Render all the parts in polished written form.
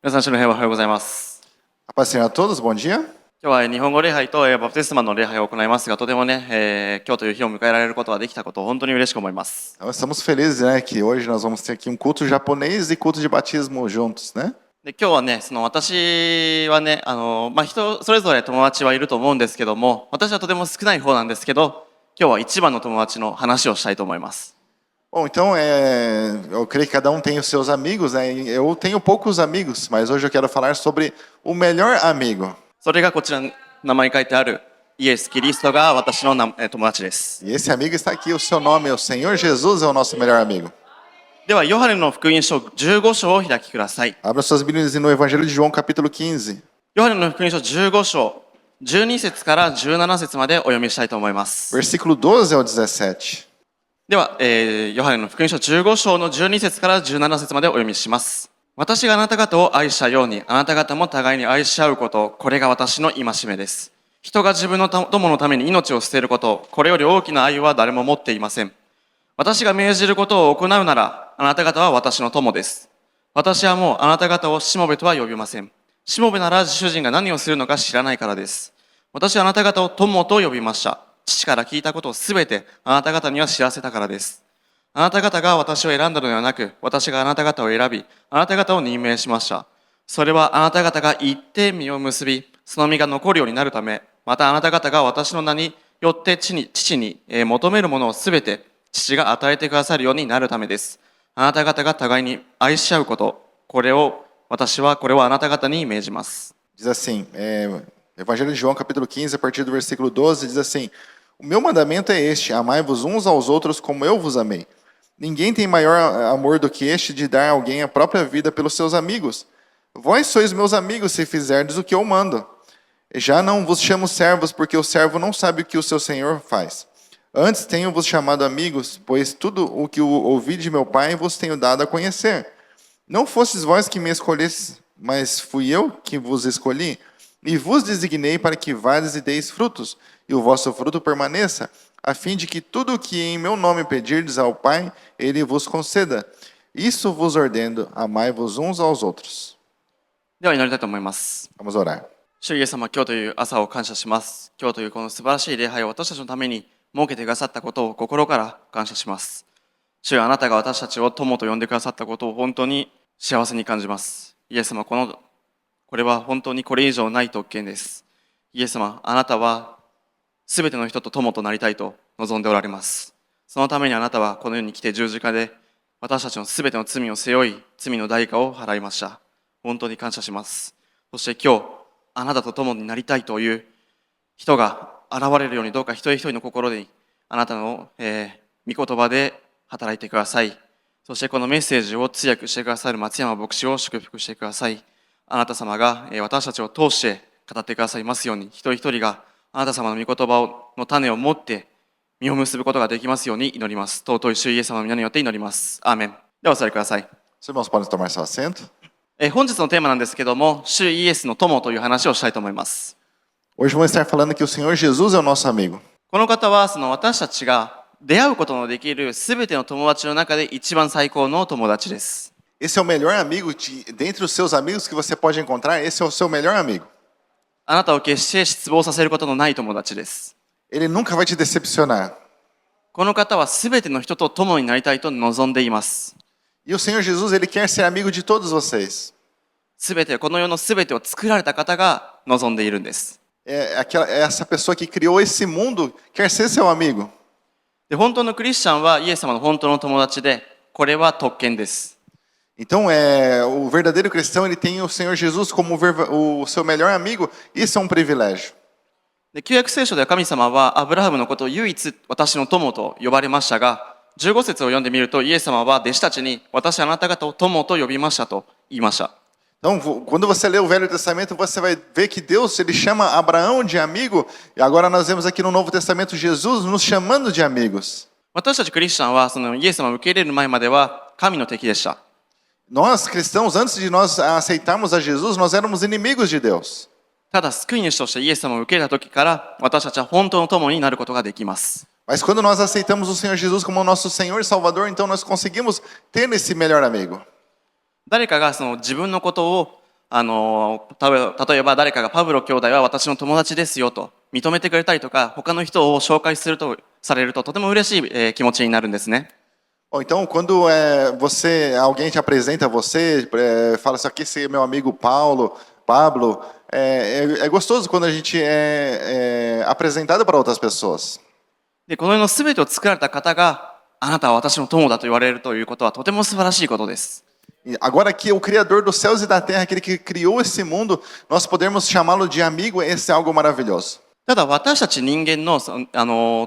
皆さん、主の平和おはようございます。A paz do Senhor a todos, bom dia. 今日は日本語礼拝とバプテスマの礼拝を行いますが、とてもね、今日という日を迎えられることができたことを本当に嬉しく思います。Nós estamos felizes, né, que hoje nós vamos ter aqui culto japonês e culto de batismo juntos, né? で今日はね、私はね、人それぞれ友達はいると思うんですけども、私はとても少ない方なんですけど、今日は一番の友達の話をしたいと思います。Bom, então eu creio que cada tem os seus amigos, né? Eu tenho poucos amigos, mas hoje eu quero falar sobre o melhor amigo. それがこちら名前に書いてあるイエス・キリストが私の友達です。E esse amigo está aqui, o seu nome, o Senhor Jesus é o nosso melhor amigo. では、ヨハネの福音書15章を開きください。 Abra suas Bíblias no Evangelho de João, capítulo 15. ヨハネの福音書15章12節から17節までお読みしたいと思います。 Versículo 12 ao 17. では、ヨハネの福音書15章の12節から17節までお読みします。私があなた方を愛したように、あなた方も互いに愛し合うこと、これが私の戒めです。人が自分の友のために命を捨てること、これより大きな愛は誰も持っていません。私が命じることを行うなら、あなた方は私の友です。私はもうあなた方をしもべとは呼びません。しもべなら主人が何をするのか知らないからです。私はあなた方を友と呼びました。父から聞いたことをすべてあなた方には知らせたからです。あなた方が私を選んだのではなく、私があなた方を選び、あなた方を任命しました。それはあなた方が行って実を結び、その実が残るようになるため、またあなた方が私の名によって父に求めるものをすべて父が与えてくださるようになるためです。あなた方が互いに愛し合うこと、これはあなた方に命じます。 Diz assim, Evangelho de João, capítulo 15, a partir do versículo 12, diz assim: O meu mandamento é este, amai-vos uns aos outros como eu vos amei. Ninguém tem maior amor do que este de dar a alguém a própria vida pelos seus amigos. Vós sois meus amigos se fizerdes o que eu mando. Já não vos chamo servos, porque o servo não sabe o que o seu senhor faz. Antes tenho-vos chamado amigos, pois tudo o que ouvi de meu Pai vos tenho dado a conhecer. Não fostes vós que me escolhestes, mas fui eu que vos escolhi, e vos designei para que vades e deis frutos, e o vosso fruto permaneça, a fim de que tudo o que em meu nome pedirdes ao Pai, Ele vos conceda. Isso vos ordeno, amai-vos uns aos outros. では祈りたいと思います。 Vamos orar. 主イエス様、今日という朝を感謝します。今日というこの素晴らしい礼拝を私たちのために設けてくださったことを心から感謝します。主よ、あなたが私たちを友と呼んでくださったことを本当に幸せに感じます。イエス様、これは本当にこれ以上ない特権です。イエス様、あなたはすべての人と友となりたいと望んでおられます。そのためにあなたはこの世に来て十字架で私たちのすべての罪を背負い、罪の代価を払いました。本当に感謝します。そして今日、あなたと友になりたいという人が現れるように、どうか一人一人の心にあなたの、御言葉で働いてください。そしてこのメッセージを通訳してくださる松山牧師を祝福してください。あなた様が私たちを通して語ってくださいますように、一人一人があなた様の御言葉の種を持って実を結ぶことができますように祈ります。尊い主イエス様の皆によって祈ります。アーメン。ではお座りください。 Os irmãos podem tomar seu assento. 本日のテーマなんですけども、主イエスの友という話をしたいと思います。 Hoje vamos estar falando que o Senhor Jesus é o nosso amigo. この方は私たちが出会うことのできるすべての友達の中で一番最高の友達です。 Esse é o melhor amigo, dentre os seus amigos que você pode encontrar, esse é o seu melhor amigo. あなたを決して失望させることのない友達です。 Ele nunca vai te decepcionar. この方はすべての人と友になりたいと望んでいます。 E o Senhor Jesus, ele quer ser amigo de todos vocês. この世のすべてを作られた方が望んでいるんです。 Essa pessoa que criou esse mundo quer ser seu amigo. で、本当のクリスチャンはイエス様の本当の友達で、これは特権です。 Então, o verdadeiro cristão, ele tem o Senhor Jesus como o seu melhor amigo. Isso é um privilégio. で、旧約聖書では神様はアブラハムのことを唯一私の友と呼ばれましたが、15節を読んでみるとイエス様は弟子たちに私あなた方を友と呼びましたと言いました。 Então, quando você lê o Velho Testamento, você vai ver que Deus, ele chama Abraão de amigo. E agora nós vemos aqui no Novo Testamento Jesus nos chamando de amigos. 私たちクリスチャンはイエス様を受け入れる前までは神の敵でした。 Nós, cristãos, antes de nós aceitarmos a Jesus, nós éramos inimigos de Deus. ただ救い主としてイエス様を受け入れた時から私たちは本当の友になることができます。 Mas quando nós aceitamos o Senhor Jesus como nosso Senhor e Salvador, então nós conseguimos ter esse melhor amigo. 誰かが自分のことを例えば誰かがパブロ兄弟は私の友達ですよと認めてくれたりとか、他の人を紹介されるととても嬉しい、気持ちになるんですね。Ou então, quando alguém te apresenta você, fala assim, aqui esse é meu amigo Pablo, é gostoso quando a gente é apresentado para outras pessoas. で、この世の全てを作られた方があなたは私の友だと言われるということはとても素晴らしいことです。Agora que o Criador dos céus e da terra, aquele que criou esse mundo, nós podemos chamá-lo de amigo, esse é algo maravilhoso. ただ私たち人間の、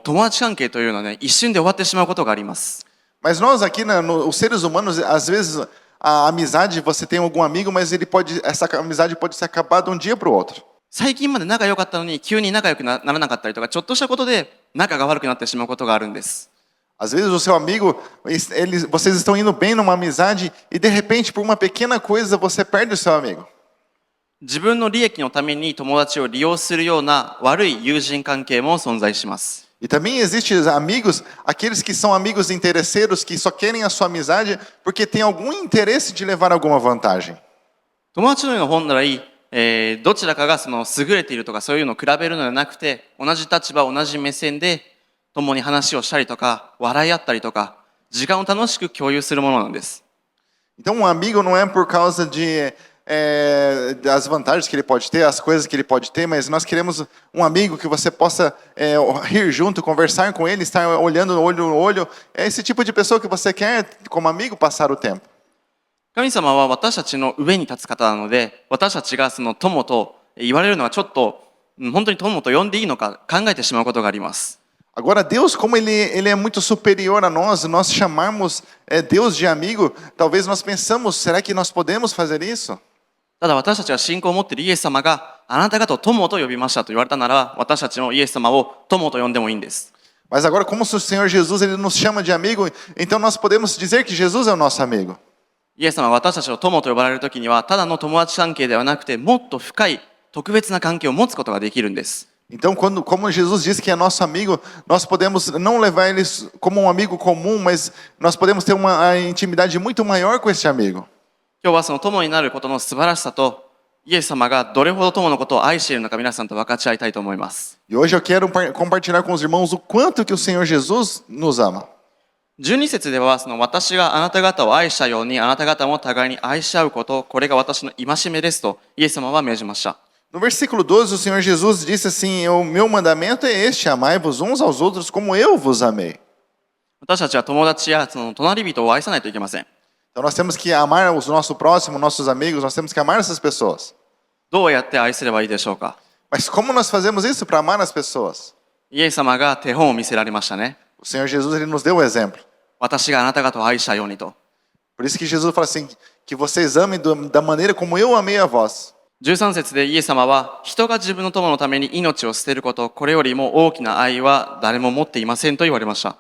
友達関係というのはね、一瞬で終わってしまうことがあります。Mas nós aqui, os seres humanos, às vezes a amizade, você tem algum amigo, mas essa amizade pode se acabar de um dia para o outro. 最近まで仲良かったのに急に仲良くならなかったりとか、ちょっとしたことで仲が悪くなってしまうことがあるんです。Às vezes o seu amigo, vocês estão indo bem numa amizade e de repente por uma pequena coisa você perde o seu amigo. 自分の利益のために友達を利用するような悪い友人関係も存在します。E também existem amigos, aqueles que são amigos interesseiros, que só querem a sua amizade porque tem algum interesse de levar alguma vantagem. 友達のような本来、どちらかがその優れているとかそういうのを比べるのではなくて、同じ立場、同じ目線で共に話をしたりとか、笑い合ったりとか、時間を楽しく共有するものなんです。Então um amigo não é por causa das vantagens que ele pode ter, as coisas que ele pode ter, mas nós queremos um amigo que você possa rir junto, conversar com ele, estar olhando olho no olho. É esse tipo de pessoa que você quer, como amigo, passar o tempo. 神様は私たちの上に立つ方なので、私たちがその友と言われるのはちょっと、本当に友と呼んでいいのか考えてしまうことがあります。Agora, Deus, como ele é muito superior a nós chamarmos Deus de amigo, talvez nós pensamos, será que nós podemos fazer isso? ただ私たちが信仰を持っているイエス様があなた方を友と呼びましたと言われたなら、私たちのイエス様を友と呼んでもいいんです。Mas agora, como se o Senhor Jesus ele nos chama de amigo, então nós podemos dizer que Jesus é o nosso amigo. イエス様が私たちを友と呼ばれるときには、ただの友達関係ではなくて、もっと深い特別な関係を持つことができるんです。Então, como Jesus diz que é nosso amigo, nós podemos não levar ele como um amigo comum, mas nós podemos ter uma intimidade muito maior com esse amigo. 今日はその友になることの素晴らしさと、イエス様がどれほど友のことを愛しているのか皆さんと分かち合いたいと思います。E hoje eu quero compartilhar com os irmãos o quanto que o Senhor Jesus nos ama. 12節では、その私があなた方を愛したように、あなた方も互いに愛し合うこと、これが私の戒めですと、イエス様は命じました。No versículo 12, o Senhor Jesus disse assim, o meu mandamento é este, amai-vos uns aos outros como eu vos amei. 私たちは友達やその隣人を愛さないといけません。 Então nós temos que amar o nosso próximo, nossos amigos, nós temos que amar essas pessoas. どうやって愛すればいいでしょうか。 Mas como nós fazemos isso para amar as pessoas? イエス様が手本を見せられましたね。 O Senhor Jesus ele nos deu o exemplo. 私があなた方を愛したようにと。 Por isso que Jesus fala assim, que vocês amem da maneira como eu amei a vós. 13節でイエス様は、人が自分の友のために命を捨てること、これよりも大きな愛は誰も持っていませんと言われました。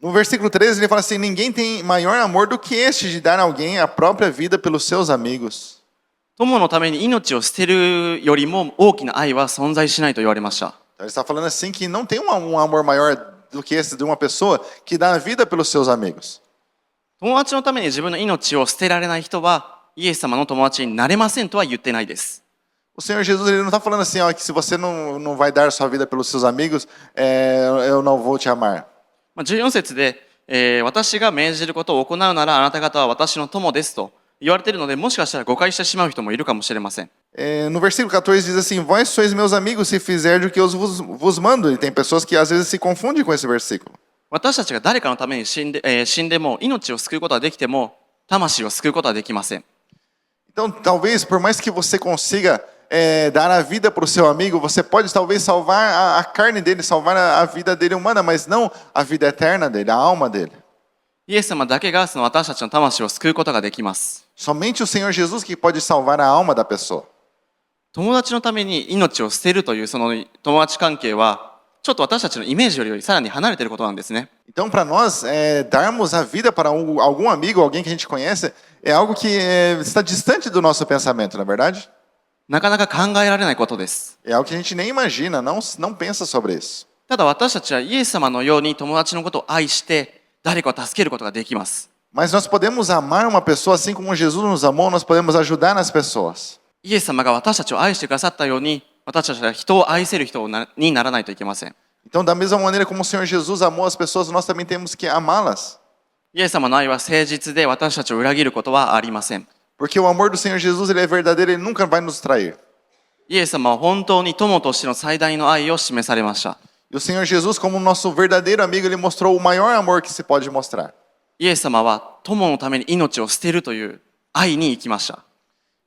No versículo 13 ele fala assim, ninguém tem maior amor do que este de dar a alguém a própria vida pelos seus amigos. 友のために命を捨てるよりも大きな愛は存在しないと言われました。 Então ele está falando assim que não tem um amor maior do que esse de uma pessoa que dá a vida pelos seus amigos. 友達のために自分の命を捨てられない人は、イエス様の友達になれませんとは言ってないです。 O Senhor Jesus ele não está falando assim, ó, que se você não vai dar sua vida pelos seus amigos, eu não vou te amar. 14節で、私が命じることを行うならあなた方は私の友ですと言われているので、もしかしたら誤解してしまう人もいるかもしれません。 No versículo 14 diz assim, vós sois meus amigos se fizerdes o que eu vos mando. E tem pessoas que às vezes se confundem com esse versículo. 私たちが誰かのために死んでも命を救うことができても魂を救うことはできません。 Então, talvez, por mais que você consiga dar a vida para o seu amigo, você pode talvez salvar a carne dele, salvar a vida dele humana, mas não a vida eterna dele, a alma dele. イエス様だけがその私たちの魂を救うことができます。 Somente o Senhor Jesus que pode salvar a alma da pessoa. 友達のために命を捨てるというその友達関係はちょっと私たちのイメージよりさらに離れていることなんですね。 Então, para nós, darmos a vida para algum amigo, alguém que a gente conhece, é algo que está distante do nosso pensamento, não é verdade? なかなか考えられないことです。 É algo que a gente nem imagina, não pensa sobre isso. ただ私たちはイエス様のように友達のことを愛して誰かを助けることができます。 Mas nós podemos amar uma pessoa assim como Jesus nos amou, nós podemos ajudar nas pessoas. イエス様が私たちを愛してくださったように、私たちは人を愛せる人にならないといけません。 Então, da mesma maneira como o Senhor Jesus amou as pessoas, nós também temos que amá-las. イエス様の愛は誠実で私たちを裏切ることはありません。 Porque o amor do Senhor Jesus, ele é verdadeiro, ele nunca vai nos trair. イエス様は本当に友としての最大の愛を示されました。 E o Senhor Jesus, como nosso verdadeiro amigo, ele mostrou o maior amor que se pode mostrar. イエス様は友のために命を捨てるという愛に生きました。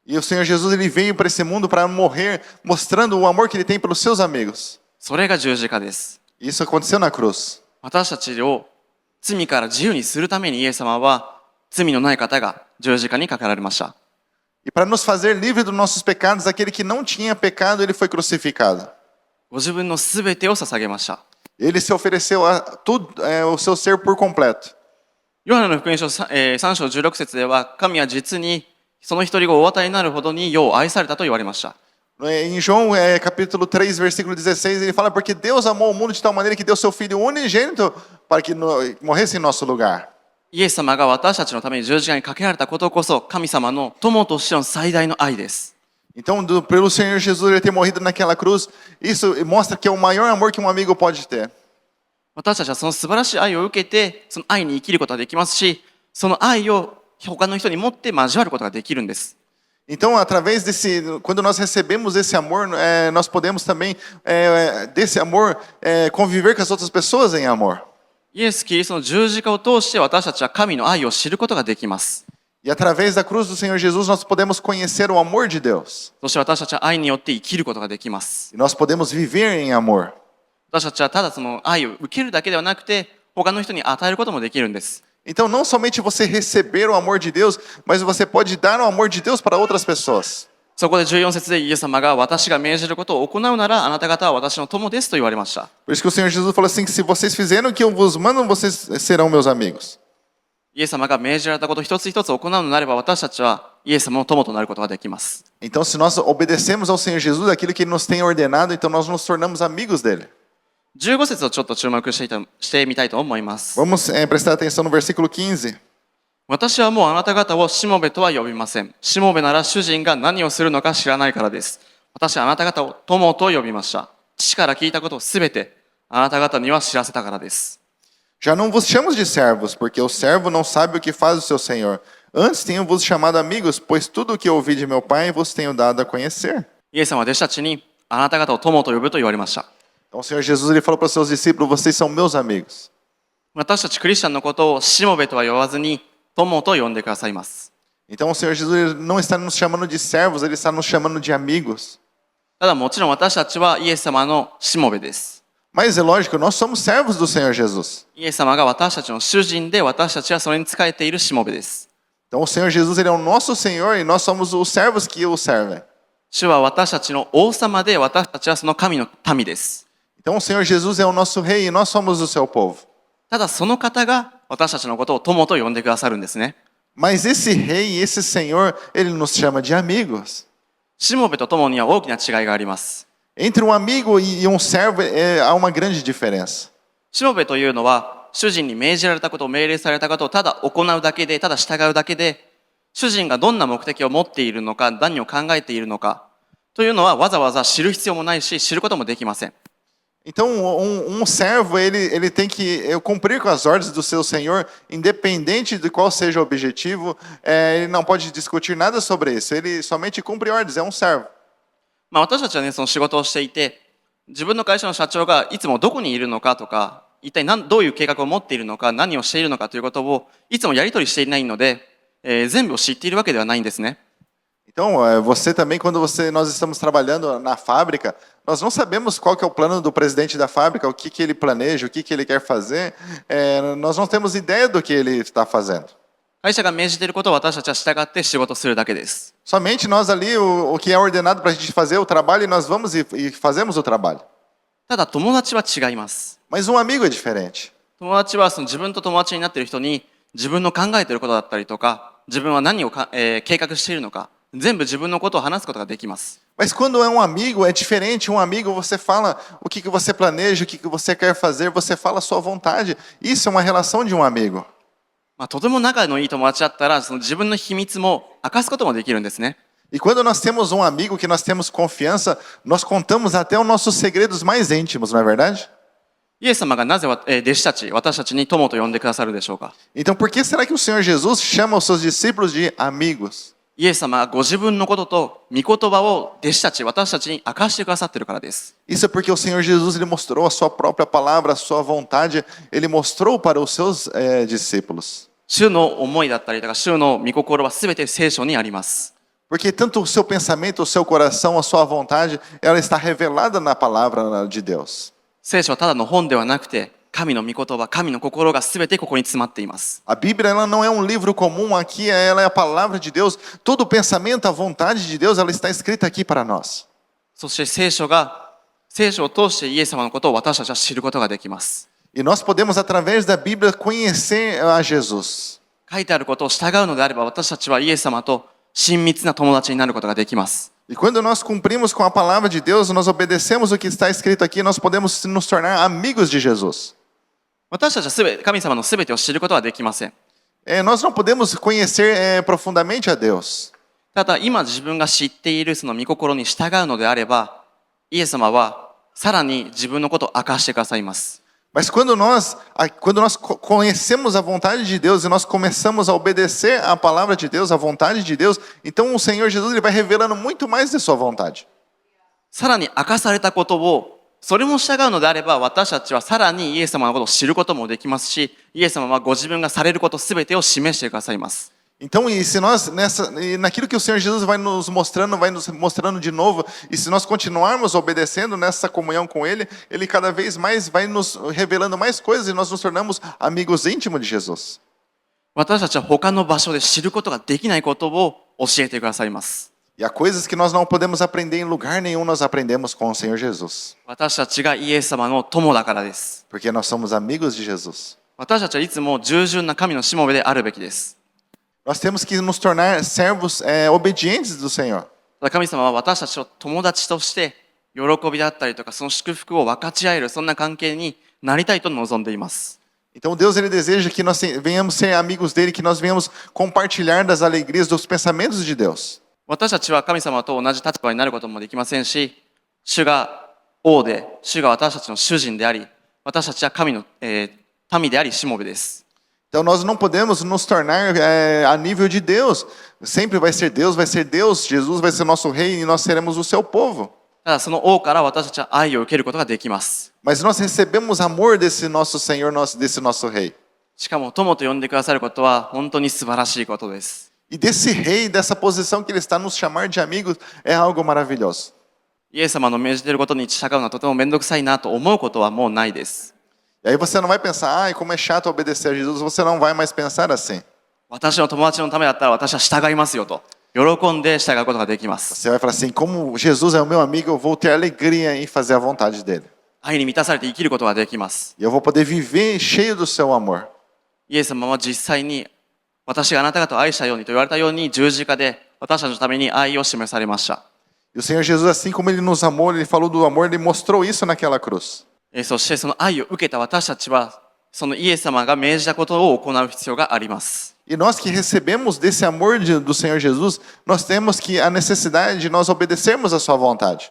E o Senhor Jesus, ele veio para esse mundo para morrer, mostrando o amor que ele tem pelos seus amigos. それが十字架です。 Isso aconteceu na cruz. 私たちを罪から自由にするためにイエス様は罪のない方が十字架にかかられました。 E para nos fazer livre dos nossos pecados, aquele que não tinha pecado, ele foi crucificado. ご自分のすべてを捧げました。 Ele se ofereceu a tudo, o seu ser por completo. ヨハネの福音書3章16節では、神は実にその一人がお与えになるほどによう愛されたと言われました。 Em João, capítulo 3, versículo 16, ele fala, porque Deus amou o mundo de tal maneira que deu seu Filho unigênito para que morresse em nosso lugar. イエス様が私たちのために十字架にかけられたことこそ、神様の友としての最大の愛です。 Então, pelo Senhor Jesus ele ter morrido naquela cruz, isso mostra que é o maior amor que um amigo pode ter. 私たちはその素晴らしい愛を受けて、その愛に生きることができますし、その愛を他の人に持って交わることができるんです。 Então, através desse, quando nós recebemos esse amor, nós podemos também, desse amor, conviver com as outras pessoas em amor. イエス・キリストの十字架を通して私たちは神の愛を知ることができます。 E através da cruz do Senhor Jesus, nós podemos conhecer o amor de Deus. そして私たちは愛によって生きることができます。 E nós podemos viver em amor. 私たちはただその愛を受けるだけではなくて、他の人に与えることもできるんです。 Então, não somente você receber o amor de Deus, mas você pode dar o amor de Deus para outras pessoas. そこで14節でイエス様が私が命じることを行うならあなた方は私の友ですと言われました。 Por isso que o Senhor Jesus falou assim, que se vocês fizerem o que eu vos mando, vocês serão meus amigos. イエス様が命じられたこと一つ一つ行うのであれば私たちはイエス様の友となることができます。 Então, se nós obedecemos ao Senhor Jesus, aquilo que Ele nos tem ordenado, então nós nos tornamos amigos dele. 15節をちょっと注目してみたいと思います。 Vamos prestar atenção no versículo 15. 私はもうあなた方をしもべとは呼びません。しもべなら主人が何をするのか知らないからです。私はあなた方を友と呼びました。父から聞いたことをすべてあなた方には知らせたからです。 Já não vos chamo de servos, porque o servo não sabe o que faz o seu senhor. Antes tenho-vos chamado amigos, pois tudo o que ouvi de meu pai vos tenho dado a conhecer. イエス様は弟子たちにあなた方を友と呼ぶと言われました。 Então o Senhor Jesus ele falou para os seus discípulos, vocês são meus amigos. 私たちクリスチャンのことをしもべとは呼ばずに友と呼んでくださいます。 Então o Senhor Jesus ele não está nos chamando de servos, ele está nos chamando de amigos. ただもちろん私たちはイエス様のしもべです。 Mas é lógico, nós somos servos do Senhor Jesus. イエス様が私たちの主人で私たちはそれに仕えているしもべです。 Então o Senhor Jesus ele é o nosso Senhor e nós somos os servos que o servem. 主は私たちの王様で私たちはその神の民です。 Então o Senhor Jesus é o nosso rei e nós somos o seu povo. ただその方が私たちのことを友と呼んでくださるんですね。 Mas esse rei, esse Senhor, ele nos chama de amigos. しもべと友には大きな違いがあります。 Entre um amigo e um servo há uma grande diferença. しもべというのは主人に命じられたこと、命令されたことをただ行うだけで、ただ従うだけで、主人がどんな目的を持っているのか、何を考えているのかというのはわざわざ知る必要もないし、知ることもできません。 Então, servo, ele tem que cumprir com as ordens do seu senhor, independente de qual seja o objetivo, ele não pode discutir nada sobre isso, ele somente cumpre ordens, é um servo. 私たちはね、その仕事をしていて、自分の会社の社長がいつもどこにいるのかとか、一体どういう計画を持っているのか、何をしているのかということをいつもやり取りしていないので、全部を知っているわけではないんですね。 Então, você também, quando nós estamos trabalhando na fábrica, nós não sabemos qual que é o plano do presidente da fábrica, o que ele planeja, o que ele quer fazer, nós não temos ideia do que ele está fazendo. 会社が命じていることを私たちは従って仕事するだけです。 Somente nós ali, o que é ordenado para a gente fazer o trabalho, e nós vamos e fazemos o trabalho. ただ友達は違います。 Mas um amigo é diferente. 友達はその自分と友達になっている人に自分の考えていることだったりとか、自分は何を計画しているのか、全部自分のことを話すことができます。 Mas quando é um amigo, é diferente. Um amigo, você fala o que você planeja, o que você quer fazer, você fala a sua vontade. Isso é uma relação de um amigo. とても仲のいい友達だったら、その自分の秘密も明かすこともできるんですね。E quando nós temos um amigo que nós temos confiança, nós contamos até os nossos segredos mais íntimos, não é verdade? イエス様がなぜ弟子たち、私たちに友と呼んでくださるでしょうか。 Então, por que será que o Senhor Jesus chama os seus discípulos de amigos? イエス様がご自分のことと御言葉を弟子たち、私たちに明かしてくださっているからです。 Isso é porque o Senhor Jesus ele mostrou a sua própria palavra, a sua vontade, ele mostrou para os seus discípulos. 主の思いだったりとか、主の御心はすべて聖書にあります。 Porque tanto o seu pensamento, o seu coração, a sua vontade, ela está revelada na palavra de Deus. 聖書はただの本ではなくて、神の御言葉、神の心がすべてここに詰まっています。 A Bíblia ela não é um livro comum aqui, ela é a palavra de Deus. Todo o pensamento, a vontade de Deus, ela está escrita aqui para nós. そして聖書を通してイエス様のことを私たちは知ることができます。 E nós podemos, através da Bíblia, conhecer a Jesus. 書いてあることを従うのであれば、私たちはイエス様と親密な友達になることができます。 E quando nós cumprimos com a palavra de Deus, nós obedecemos o que está escrito aqui, nós podemos nos tornar amigos de Jesus. 私たちは神様のすべてを知ることはできません。 Nós não podemos conhecer profundamente a Deus. ただ今自分が知っているその御心に従うのであれば、イエス様はさらに自分のことを明かしてくださいます。 Mas quando nós conhecemos a vontade de Deus e nós começamos a obedecer a palavra de Deus, a vontade de Deus, então o Senhor Jesus ele vai revelando muito mais de sua vontade. さらに明かされたことを、それも従うのであれば、私たちはさらにイエス様のことを知ることもできますし、イエス様はご自分がされることすべてを示してくださいます。 Então, e se nós naquilo que o Senhor Jesus vai nos mostrando de novo, e se nós continuarmos obedecendo nessa comunhão com Ele, Ele cada vez mais vai nos revelando mais coisas e nós nos tornamos amigos íntimos de Jesus. 私たちは他の場所で知ることができないことを教えてくださいます。 E há coisas que nós não podemos aprender em lugar nenhum, nós aprendemos com o Senhor Jesus. 私たちがイエス様の友だからです。 Porque nós somos amigos de Jesus. 私たちはいつも従順な神のしもべであるべきです。 Nós temos que nos tornar servos obedientes do Senhor. ただ神様は私たちを友達として喜びだったりとかその祝福を分かち合えるそんな関係になりたいと望んでいます。 Então Deus ele deseja que nós venhamos ser amigos dele, que nós venhamos compartilhar das alegrias, dos pensamentos de Deus. 私たちは神様と同じ立場になることもできませんし、主が王で、主が私たちの主人であり、私たちは神の、民であり、しもべです。 Então nós não podemos nos tornar a nível de Deus. Sempre vai ser Deus, Jesus vai ser nosso rei e nós seremos o seu povo. ただその王から私たちは愛を受けることができます。 Mas nós recebemos amor desse nosso Senhor, desse nosso rei. しかも友と呼んでくださることは本当に素晴らしいことです。 E desse rei, dessa posição que ele está nos chamar de amigos, é algo maravilhoso. イエス様の命じていることに従うのはとても面倒くさいなと思うことはもうないです。 E aí você não vai pensar, como é chato obedecer a Jesus, você não vai mais pensar assim. 私の友達のためだったら私は従いますよと喜んで従うことができます。 Você vai falar assim, como Jesus é o meu amigo, eu vou ter alegria em fazer a vontade dele. 愛に満たされて生きることができます。 E eu vou poder viver cheio do seu amor. イエス様は実際に私があなた方を愛したようにと言われたように十字架で私たちのために愛を示されました。 E o Senhor Jesus, assim como ele nos amou, ele falou do amor, ele mostrou isso naquela cruz. そしてその愛を受けた私たちはそのイエス様が命じたことを行う必要があります。 E nós que recebemos desse amor do Senhor Jesus, nós temos que a necessidade de nós obedecermos a sua vontade.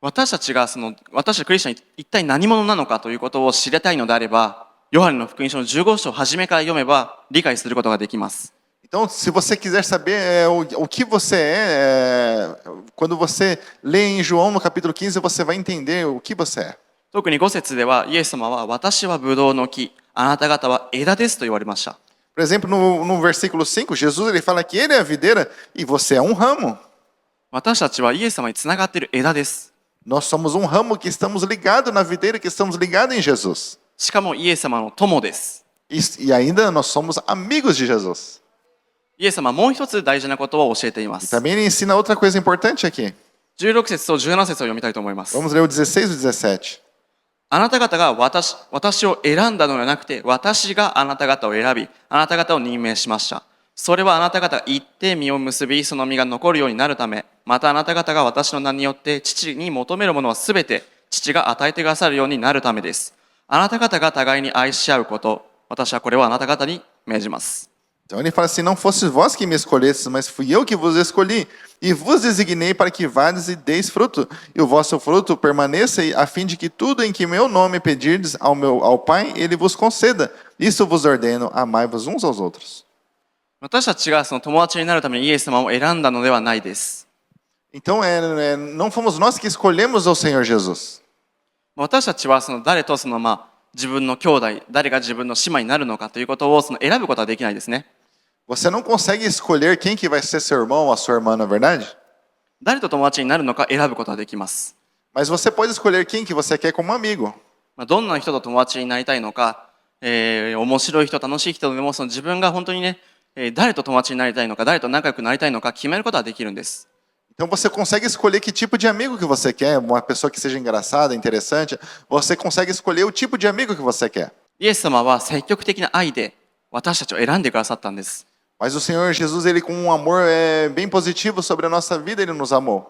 私たちが私たちクリスチャン一体何者なのかということを知りたいのであれば、ヨハネの福音書の15章を初めから読めば理解することができます。 Então, se você quiser saber o que você quando você lê em João no capítulo 15, você vai entender o que você é. 特に5節ではイエス様は私はブドウの木、あなた方は枝ですと言われました。 Por exemplo, no versículo 5, Jesus ele fala que ele é a videira e você é um ramo. 私たちはイエス様につながっている枝です。 Nós somos um ramo que estamos ligados na videira, que estamos ligados em Jesus. しかもイエス様の友です。 E ainda nós somos amigos de Jesus. イエス様はもう一つ大事なことを教えていま E す。 também ele ensina outra coisa importante aqui. 16節と17節を読みたいと思います。 Vamos ler o 16 e o 17. あなた方が私を選んだのではなくて、私があなた方を選び、あなた方を任命しました。それはあなた方が行って実を結び、その実が残るようになるため、またあなた方が私の名によって父に求めるものはすべて父が与えてくださるようになるためです。あなた方が互いに愛し合うこと、私はこれをあなた方に命じます。Então ele fala assim: não fosse vós que me escolhestes, mas fui eu que vos escolhi, e vos designei para que vades e deis fruto, e o vosso fruto permaneça, a fim de que tudo em que meu nome pedirdes ao Pai, ele vos conceda. Isso vos ordeno, amai-vos uns aos outros. 私たちがその友達になるためにイエス様を選んだのではないです。 Então não fomos nós que escolhemos ao Senhor Jesus. 私たちはその誰と自分の兄弟、誰が自分の姉妹になるのかということを選ぶことはできないですね。 Você não consegue escolher quem que vai ser seu irmão ou a sua irmã, na verdade? 誰と友達になるのか選ぶことはできます。 Mas você pode escolher quem que você quer como amigo. どんな人と友達になりたいのか、面白い人、楽しい人でも自分が本当にね、誰と友達になりたいのか、誰と仲良くなりたいのか決めることはできるんです。 Então você consegue escolher que tipo de amigo que você quer, uma pessoa que seja engraçada, interessante. Você consegue escolher o tipo de amigo que você quer. イエス様は積極的な愛で私たちを選んでくださったんです。 Mas o Senhor Jesus, ele com um amor bem positivo sobre a nossa vida, ele nos amou.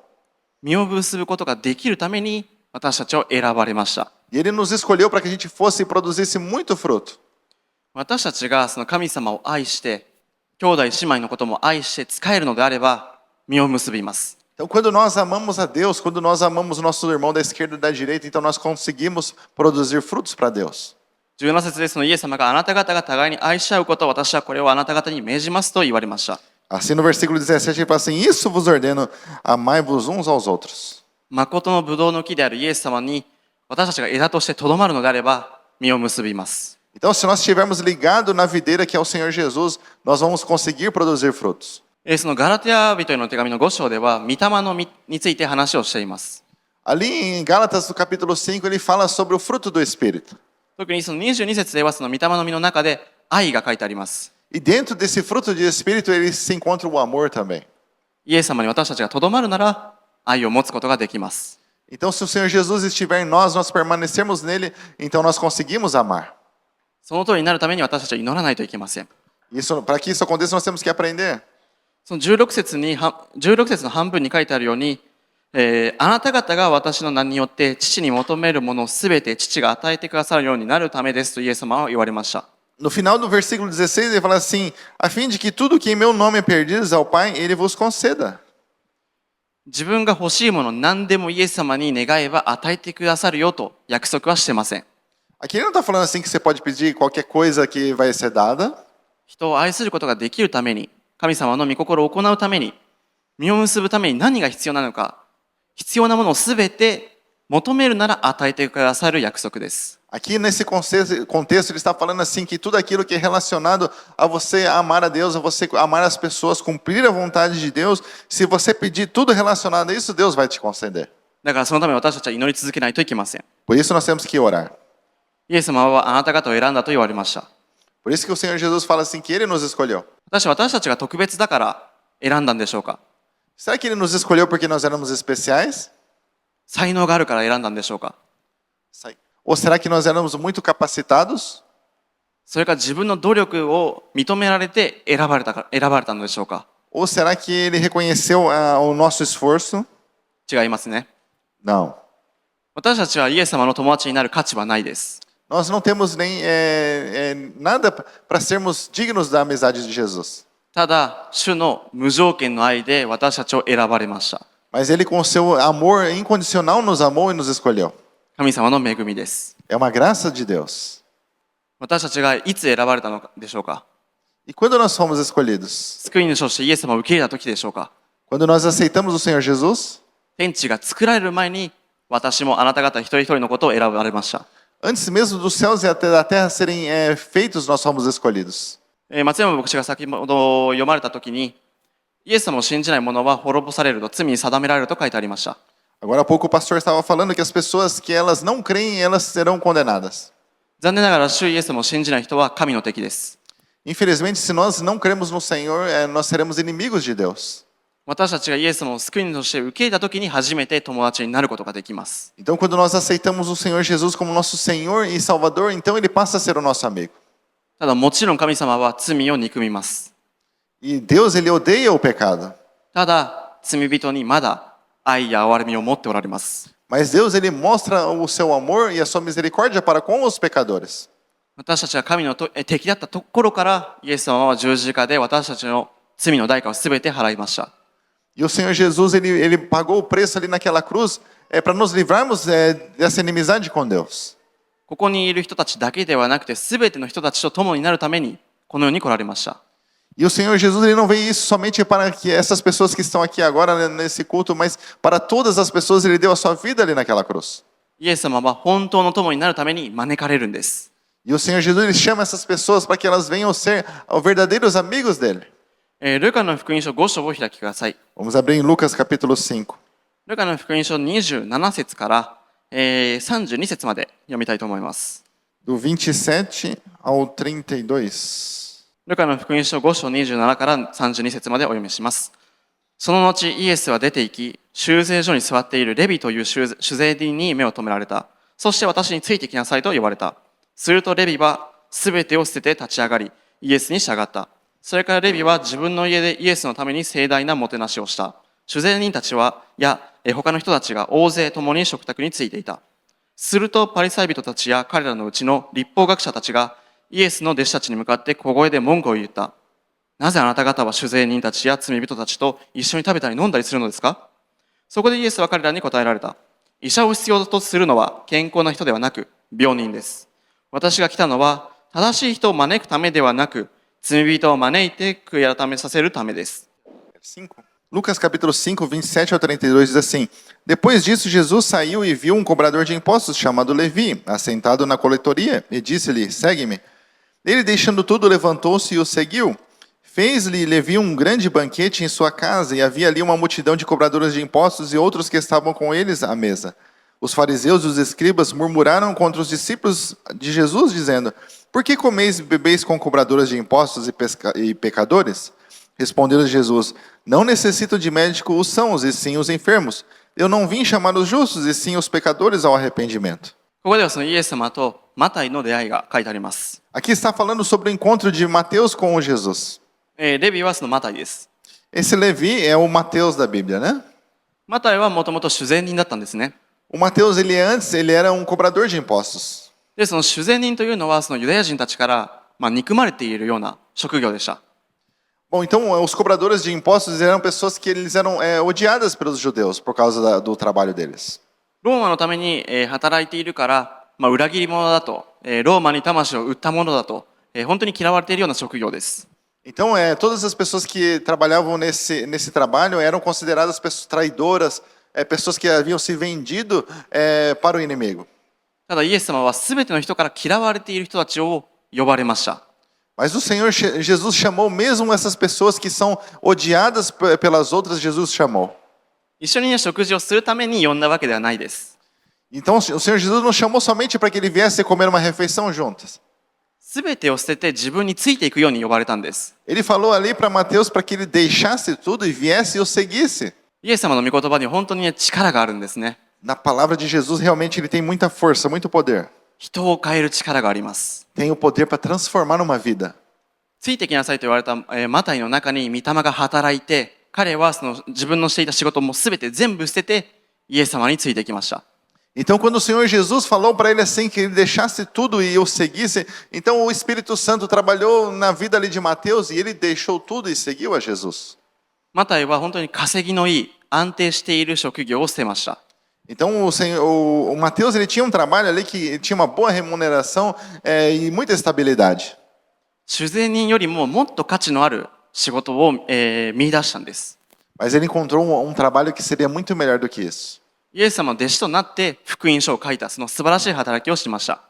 実を結ぶことができるために私たちを選ばれました。 E ele nos escolheu para que a gente fosse e produzisse muito fruto. 私たちがその神様を愛して、兄弟姉妹のことも愛して使えるのであれば、実を結びます。 Então, quando nós amamos a Deus, quando nós amamos o nosso irmão da esquerda e da direita, então nós conseguimos produzir frutos para Deus. 17節でそのイエス様があなた方が互いに愛し合うことを私はこれをあなた方に命じますと言われました。 Assim no versículo 17 ele fala assim: Isso vos ordeno, amai-vos uns aos outros. 誠のブドウの木であるイエス様に私たちが枝としてとどまるのであれば実を結びます。 Então, se nós estivermos ligados na videira que é o Senhor Jesus, nós vamos conseguir produzir frutos. そのガラテヤ人への手紙の5章では御霊の実について話をしています。 Ali em Gálatas, no capítulo 5, ele fala sobre o fruto do Espírito. 特にその22節ではその御霊の実の中で愛が書いてあります。 E dentro desse fruto de Espírito, ele se encontra o amor também. イエス様に私たちがとどまるなら愛を持つことができます。 Então, se o Senhor Jesus estiver em nós, nós permanecermos nele, então nós conseguimos amar. その通りになるために私たちは祈らないといけません。 Para que isso aconteça, nós temos que aprender. その16節の半分に書いてあるように、あなた方が私の名によって父に求めるものをすべて父が与えてくださるようになるためですとイエス様は言われました。 No final do versículo 16, ele fala assim: a fim de que tudo que em meu nome perdides ao Pai, ele vos conceda. 自分が欲しいもの何でもイエス様に願えば与えてくださるよと約束はしてません。 Aqui ele não está falando assim que você pode pedir qualquer coisa que vai ser dada. 人を愛することができるために、神様の御心を行うために、実を結ぶために何が必要なのか、必要なものをすべて求めるなら与えてくださる約束です。 Aqui nesse contexto ele está falando assim que tudo aquilo que é relacionado a você amar a Deus, a você amar as pessoas, cumprir a vontade de Deus, se você pedir tudo relacionado a isso, Deus vai te conceder. だからそのため私たちは祈り続けないといけません。 Por isso nós temos que orar. イエス様はあなた方を選んだと言われました。 Por isso que o Senhor Jesus fala assim que ele nos escolheu. 私たちが特別だから選んだんでしょうか？ Será que ele nos escolheu porque nós éramos especiais? 才能があるから選んだんでしょうか？ Ou será que nós éramos muito capacitados? それか自分の努力を認められて選ばれたのでしょうか？ Ou será que ele reconheceu o nosso esforço? 違いますね。 Não. 私たちはイエス様の友達になる価値はないです。 Nós não temos nem nada para sermos dignos da amizade de Jesus. ただ、主の無条件の愛で私たちを選ばれました。 Mas ele com seu amor incondicional nos amou e nos escolheu. 神様の恵みです。 É uma graça de Deus. 私たちがいつ選ばれたのでしょうか？ E quando nós fomos escolhidos? 救い主としてイエス様を受け入れた時でしょうか？ Quando nós aceitamos o Senhor Jesus? 天地が作られる前に私もあなた方一人一人のことを選ばれました。 Antes mesmo dos céus e até da terra serem feitos, nós fomos escolhidos. 松山牧師が先ほど読まれた時にイエス様を信じない者は滅ぼされると罪に定められると書いてありました。 Agora há pouco o pastor estava falando que as pessoas que elas não creem, elas serão condenadas. 残念ながら主イエス様を信じない人は神の敵です。 Infelizmente, se nós não cremos no Senhor, nós seremos inimigos de Deus. 私たちがイエス様を救い主として受け入れた時に初めて友達になることができます。 Então, quando nós aceitamos o Senhor Jesus como nosso Senhor e Salvador, então ele passa a ser o nosso amigo. ただもちろん神様は罪を憎みます。 E Deus, ele odeia o pecado. ただ罪人にまだ愛や憐れみを持っておられます。 Mas Deus, ele mostra o seu amor e a sua misericórdia para com os pecadores. 私たちが神の敵だったところからイエス様は十字架で私たちの罪の代価を全て払いました。 E o Senhor Jesus, ele pagou o preço ali naquela cruz para nos livrarmos dessa inimizade com Deus. ここにいる人たちだけではなくて全ての人たちと共になるためにこの世に来られました。 E o Senhor Jesus, ele não veio isso somente para que essas pessoas que estão aqui agora nesse culto, mas para todas as pessoas ele deu a sua vida ali naquela cruz. イエス様は本当の友になるために招かれるんです。 E o Senhor Jesus, ele chama essas pessoas para que elas venham ser verdadeiros amigos dele. ルカの福音書5章を開きください。 Vamos abrir em Lucas capítulo 5. ルカの福音書27節から、32節まで読みたいと思います。 Do 27 ao 32. ルカの福音書5章27から32節までお読みします。その後イエスは出て行き、修税所に座っているレビという主税人に目を留められた。そして私についてきなさいと言われた。するとレビはすべてを捨てて立ち上がり、イエスに従った。それからレビは自分の家でイエスのために盛大なもてなしをした。主税人たちや他の人たちが大勢共に食卓についていた。するとパリサイ人たちや彼らのうちの律法学者たちがイエスの弟子たちに向かって小声で文句を言った。なぜあなた方は主税人たちや罪人たちと一緒に食べたり飲んだりするのですか？そこでイエスは彼らに答えられた。医者を必要とするのは健康な人ではなく病人です。私が来たのは正しい人を招くためではなく罪人を招いて悔い改めさせるためです。 Lucas capítulo 5, 27 ao 32 diz assim: Depois disso, Jesus saiu e viu um cobrador de impostos chamado Levi, assentado na coletoria, e disse-lhe: Segue-me. Ele, deixando tudo, levantou-se e o seguiu. Fez-lhe Levi um grande banquete em sua casa, e havia ali uma multidão de cobradores de impostos e outros que estavam com eles à mesa. Os fariseus e os escribas murmuraram contra os discípulos de Jesus, dizendo: Por que comeis e bebeis com cobradores de impostos e pecadores? Respondeu Jesus: Não necessitam de médico os sãos, e sim os enfermos. Eu não vim chamar os justos, e sim os pecadores ao arrependimento. ここではそのイエス様とマタイの出会いが書いてあります。 Aqui está falando sobre o encontro de Mateus com o Jesus. レビはそのマタイです。 Esse Levi é o Mateus da Bíblia, né? マタイはもともと主税人だったんですね。 O Mateus, antes, ele era um cobrador de impostos. で、その主税人というのはそのユダヤ人たちから、憎まれているような職業でした。 Bom, então os cobradores de impostos eram pessoas que eles eram odiadas pelos judeus por causa do trabalho deles. ローマのために働いているから、裏切り者だと、ローマに魂を売った者だと、本当に嫌われているような職業です。 Então, todas as pessoas que trabalhavam nesse trabalho eram consideradas pessoas traidoras, pessoas que haviam se vendido para o inimigo. ただイエス様は全ての人から嫌われている人たちを呼ばれました。 Mas o Senhor Jesus chamou mesmo essas pessoas que são odiadas pelas outras, Jesus chamou. 一緒にね、食事をするために呼んだわけではないです。 Então, o Senhor Jesus não chamou somente para que ele viesse comer uma refeição juntas. 全てを捨てて自分についていくように呼ばれたんです。 Ele falou ali para Mateus para que ele deixasse tudo e viesse e o seguisse. イエス様の御言葉に本当にね、力があるんですね。 Na palavra de Jesus, realmente, ele tem muita força, muito poder. 人を変える力があります。 Tem o poder para transformar numa vida. ついてきなさいと言われたマタイの中に御霊が働いて、彼はその自分のしていた仕事も全て全部捨ててイエス様についてきました。 Então, quando o Senhor Jesus falou para ele assim, que ele deixasse tudo e o seguisse, então o Espírito Santo trabalhou na vida ali de Mateus e ele deixou tudo e seguiu a Jesus. マタイは本当に稼ぎのいい、安定している職業を捨てました。 Então, o Mateus, ele tinha um trabalho ali que tinha uma boa remuneração e muita estabilidade. 主税人よりももっと価値のある仕事を、見出したんです。 Mas ele encontrou um trabalho que seria muito melhor do que isso. イエス様の弟子となって福音書を書いたその素晴らしい働きをしました。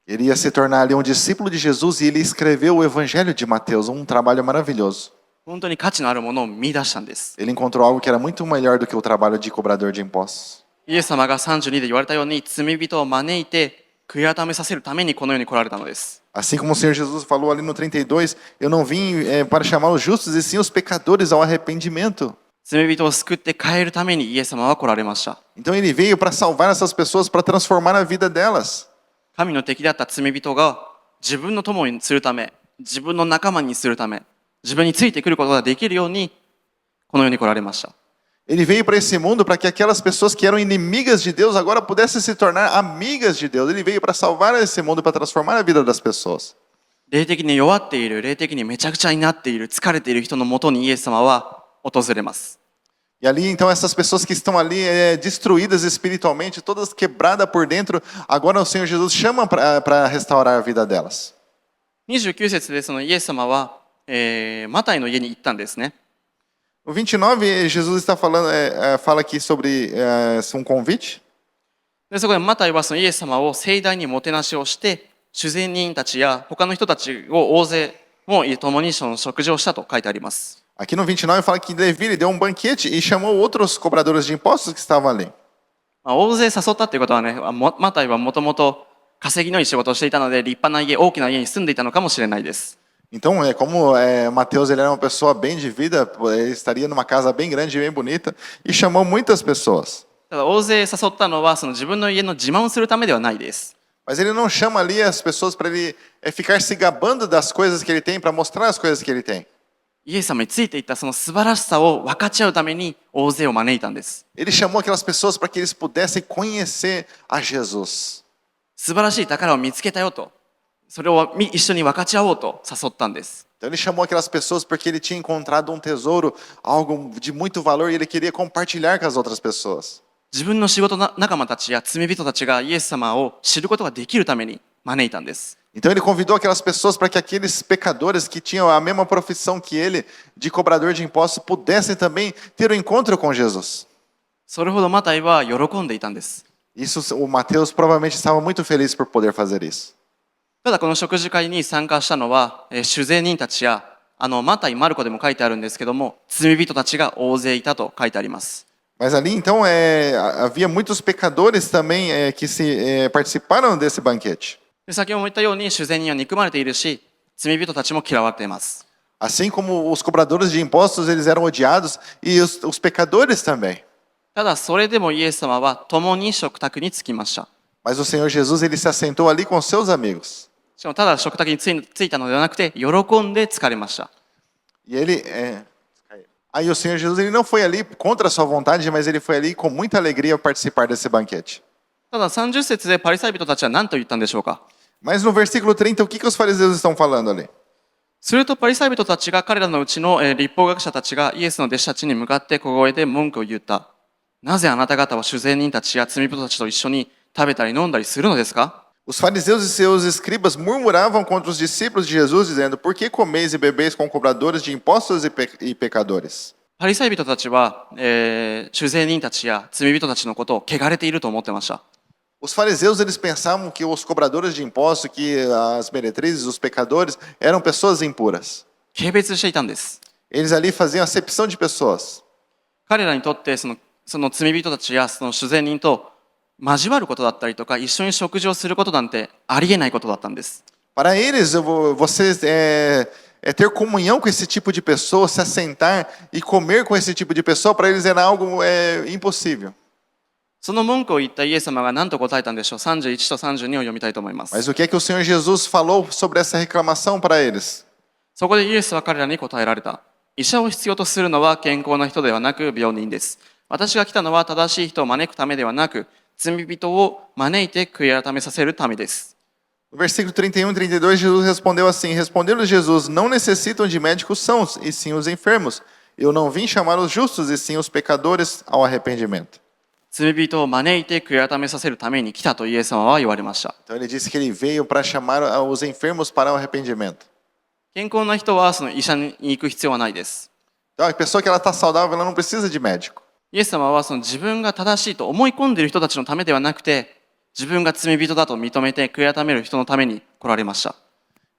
Ele ia se tornar ali um discípulo de Jesus e ele escreveu o Evangelho de Mateus, um trabalho maravilhoso. 本当に価値のあるものを見出したんです。 Ele encontrou algo que era muito melhor do que o trabalho de cobrador de impostos. イエス様が32で言われたように罪人を招いて悔い改めさせるためにこの世に来られたのです。 Assim como o Senhor Jesus falou ali no 32, eu não vim para chamar os justos e sim os pecadores ao arrependimento. 罪人を救って変えるためにイエス様は来られました。 Então ele veio para salvar essas pessoas, para transformar a vida delas. 神の敵だった罪人が自分の友にするため、自分の仲間にするため、自分についてくることができるようにこの世に来られました。Ele veio para esse mundo para que aquelas pessoas que eram inimigas de Deus agora pudessem se tornar amigas de Deus. Ele veio para salvar esse mundo, para transformar a vida das pessoas. 霊的に弱っている、霊的にめちゃくちゃになっている、疲れている人のもとにイエス様は訪れます。E ali, então, essas pessoas que estão ali destruídas espiritualmente, todas quebradas por dentro, agora o Senhor Jesus chama para restaurar a vida delas. 29節でそのイエス様は、マタイの家に行ったんですね。No 29, Jesus está falando, fala aqui sobre um convite. でそこでマタイはそのイエス様を盛大にもてなしをして、主税人たちや他の人たちを大勢も共にその食事をしたと書いてあります。Aqui no 29 fala que Levi ele deu um banquete e chamou outros cobradores de impostos que estavam ali. 大勢誘ったっていうことはね、マタイはもともと稼ぎのいい仕事をしていたので、立派な家、大きな家に住んでいたのかもしれないです。Então, como Mateus ele era uma pessoa bem de vida, ele estaria numa casa bem grande e bem bonita e chamou muitas pessoas. ただ大勢誘ったのはその自分の家の自慢をするためではないです。Mas ele não chama ali as pessoas para ele ficar se gabando das coisas que ele tem, para mostrar as coisas que ele tem. イエス様についていったその素晴らしさを分かち合うために大勢を招いたんです。Ele chamou aquelas pessoas para que eles pudessem conhecer a Jesus. 素晴らしい宝を見つけたよと、それを一緒に分かち合おうと誘ったんです。Então ele chamou aquelas pessoas porque ele tinha encontrado um tesouro, algo de muito valor e ele queria compartilhar com as outras pessoas. 自分の仕事仲間たちや罪人たちがイエス様を知ることができるために招いたんです。Então ele convidou aquelas pessoas para que aqueles pecadores que tinham a mesma profissão que ele, de cobrador de impostos, pudessem também ter um encontro com Jesus. それほどマタイは喜んでいたんです。Isso, o Mateus provavelmente estava muito feliz por poder fazer isso. ただこの食事会に参加したのは、主税人たちやマタイ、マルコでも書いてあるんですけども、罪人たちが大勢いたと書いてあります。Mas ali então havia muitos pecadores também que participaram desse banquete. で先ほども言ったように、主税人は憎まれているし、罪人たちも嫌われています。Assim como os cobradores de impostos eles eram odiados e os pecadores também. ただそれでもイエス様は共に食卓に着きました。 Mas o Senhor Jesus ele se assentou ali com seus amigos. しかもただ食卓に着いたのではなくて、喜んで疲れました。 E ele aí o Senhor Jesus ele não foi ali contra a sua vontade, mas ele foi ali com muita alegria participar desse banquete. ただ30節でパリサイ人たちは何と言ったんでしょうか。 Mas no versículo 30, o que os fariseus estão falando ali? するとパリサイ人たちが彼らのうちの律法学者たちがイエスの弟子たちに向かって小声で文句を言った。なぜあなた方は主税人たちや罪人たちと一緒に食べたり飲んだりするのですか？ Os fariseus e seus escribas murmuravam contra os discípulos de Jesus, dizendo: Por que comeis e bebeis com cobradores de impostos e pecadores? パリサイ人たちは、主税人たちや罪人たちのことを汚れていると思ってました。 Os fariseus eles pensavam que os cobradores de impostos, que as meretrizes, os pecadores, eram pessoas impuras. 軽蔑していたんです。 Eles ali faziam acepção de pessoas. 彼らにとってその罪人たちやその主税人と交わることだったりとか、一緒に食事をすることなんてありえないことだったんです。 Para eles, você ter comunhão com esse tipo de pessoa, se assentar e comer com esse tipo de pessoa, para eles era algo impossível. その文句を言ったイエス様が何と答えたんでしょう。31と32を読みたいと思います。 Mas o que é que o Senhor Jesus falou sobre essa reclamação para eles? そこでイエスは彼らに答えられた。医者を必要とするのは健康な人ではなく病人です。私が来たのは正しい人を招くためではなく、罪人を招いて悔い改めさせるためです。 No versículo 31 e 32, Jesus respondeu assim: Respondeu-lhes Jesus: Não necessitam de médicos sãos, e sim os enfermos. Eu não vim chamar os justos, e sim os pecadores ao arrependimento. 罪人を招いて悔い改めさせるために来たとイエス様は言われました。 Então ele disse que ele veio para chamar os enfermos para o arrependimento. 健康な人はその医者に行く必要はないです。 Então a pessoa que ela está saudável, ela não precisa de médico. イエス様はその自分が正しいと思い込んでいる人たちのためではなくて、自分が罪人だと認めて悔い改める人のために来られました。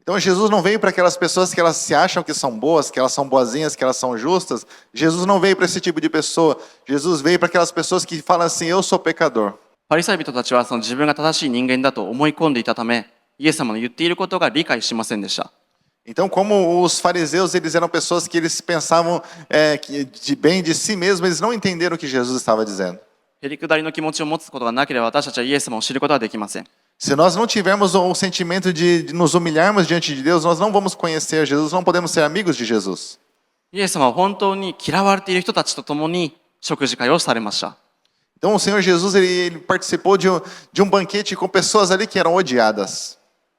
Então Jesus não veio para aquelas pessoas que elas se acham que são boas, que elas são boazinhas, que elas são justas. Jesus não veio para esse tipo de pessoa. Jesus veio para aquelas pessoas que falam assim: Eu sou pecador. パリサイ人たちはその自分が正しい人間だと思い込んでいたため、イエス様の言っていることが理解しませんでした。 Então, como os fariseus eles eram pessoas que eles pensavam de bem de si mesmos, eles não entenderam o que Jesus estava dizendo. へりくだりの気持ちを持つことがなければ私たちはイエス様を知ることはできません。 Se nós não tivermos o sentimento de nos humilharmos diante de Deus, nós não vamos conhecer Jesus, não podemos ser amigos de Jesus. イエス様は本当に嫌われている人たちと共に食事会をされました。 Então o Senhor Jesus ele participou de um banquete com pessoas ali que eram odiadas.